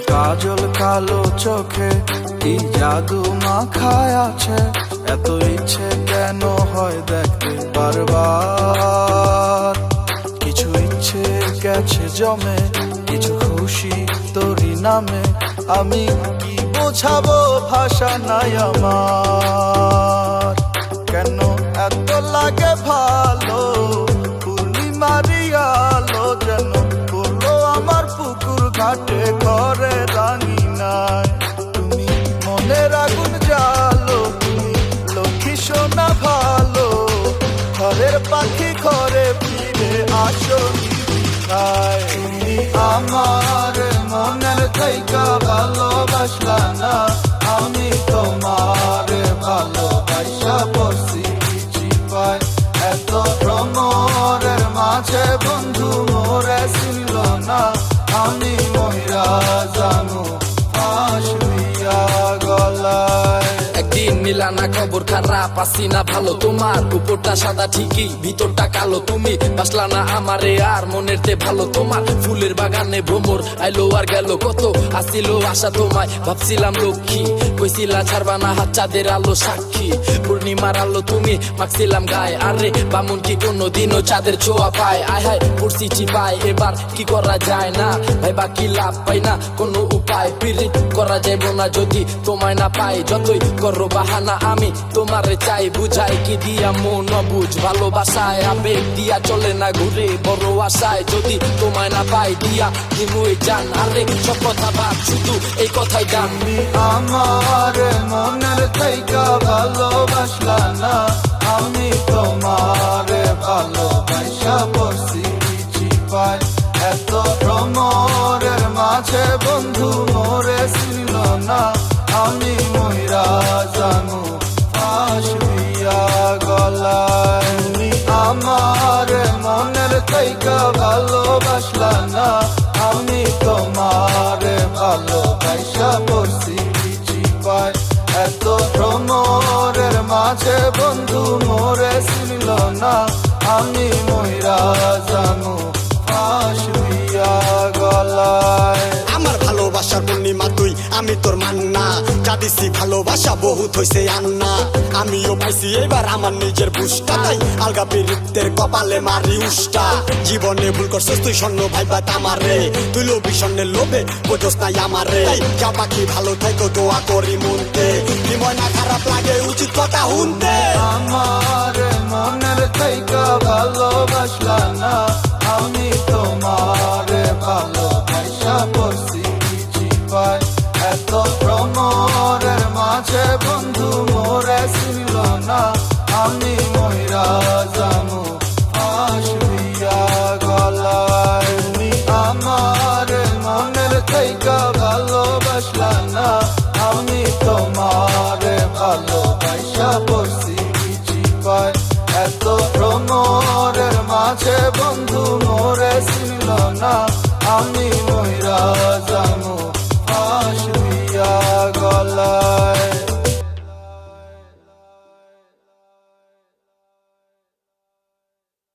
কাজল কালো চোখে কি জাদু মাখায় আছে, এত ইচ্ছে কেন হয় দেখতে বারবার। কিছু ইচ্ছে গেছে জমে, কিছু খুশি তোরই নামে, আমি কি বোঝাবো ভাষা নাই আমার। কেন এত লাগে ভালো, পূর্ণিমারি আলো যেন পড়লো আমার পুকুর ঘাটে, ঘরে রাঙি নাই। তুমি মনের আগুন জ্বালো, তুমি লক্ষ্মী সোনা ভালো, ঘরের পাখি ঘরে ফিরে আসো নিশায়। তুমি আমার মনের থেইকা ভালোবাসলা না, আমি তোমার ভালোবাসা পড়ছি চিপায়। এত ভ্রমরের মাঝে বন্ধু মোরে ছিল না, আমি মহিরা জানু ফাঁস দিয়া গলায়। একদিন মিলানা খবর খারাপ, আসি না ভালো, তোমার উপরটা সাদা ঠিকই ভিতরটা কালো। তুমি বাসলা না আমারে আর মনের তে ভালো, তোমার ফুলের বাগানে ভ্রমর আইলো আর গেল। কত আসিল আশা তোমায়, ভাবছিলাম লক্ষ্মী, কইছিলা ছাড়বা না হাত চাঁদের আলো সাক্ষী। পূর্ণিমার আলো তুমি মাখছিলাম গায়ে, আরে বামুন কি কোনোদিনও চাঁদের ছোঁয়া পায়? আয় হায় পড়ছি চিপায়, এবার কি করা যায় না ভাই, বাকি লাভ পাই না কোনো উপায়। পিরিত করা যাইব না যদি তোমায় না পাই, যতই করো বাহানা আমি তোমারে চাই। বুঝাই কি দিয়া মন বুঝ, ভালোবাসায় আবেগ দিয়া চলে না ঘুরে বড় আশায়। যদি তোমায় না পাই দিয়া দিমুই জান, আরে সব কথা ভাব শুধু এই কথাই গান। তুমি আমার মনের থেইকা ভালোবাসলা না, আমি তোমার ভালোবাসা পড়ছি চিপায়। এত ভ্রমরের মাঝে বন্ধু মোরে ছিল না, আমি মহিরা জানু ফাঁস দিয়া গলায়। তুমি আমার মনের থেইকা ভালোবাসলা না, আমি তোমার ভালোবাসা পড়ছি চিপায়। এত ভ্রমরের মাঝে বন্ধু মোরে ছিল না, আমি মহিরা জানু ফাঁস দিয়া গলায়। আমার ভালোবাসার পূর্ণিমা তুই, আমি তোর মান্না, যা দিছি ভালোবাসা বহুত হইছে আন্না। আমিও পাইছি এবার আমার নিজের বুঝটা, তাই আলগা বীরিতের কপালে মারি উষ্টা। জীবনে ভুল করছিস তুই স্বর্ণ ভাইবা তামারে, তুই লোভী স্বর্ণের লোভে বোঝস নাই আমারে। যা পাখি ভালো থাকো দোয়া করি মনতে, কি ময়না খারাপ লাগে উচিত কথা শুনতে। আমার মনের থেইকা ভালোবাসলা না, আমি তোমার ভালোবাসা পড়ছি চিপায়। এত ভ্রমরের মাঝে বন্ধু মোরে ছিল না, আমি মহিরা জানু ফাঁস দিয়া গলায়। তুমি আমার মনের থেইকা ভালোবাসলা না, আমি তোমার ভালোবাসা পড়ছি চিপায়। এত ভ্রমরের মাঝে বন্ধু মোরে ছিল না, আমি মহিরা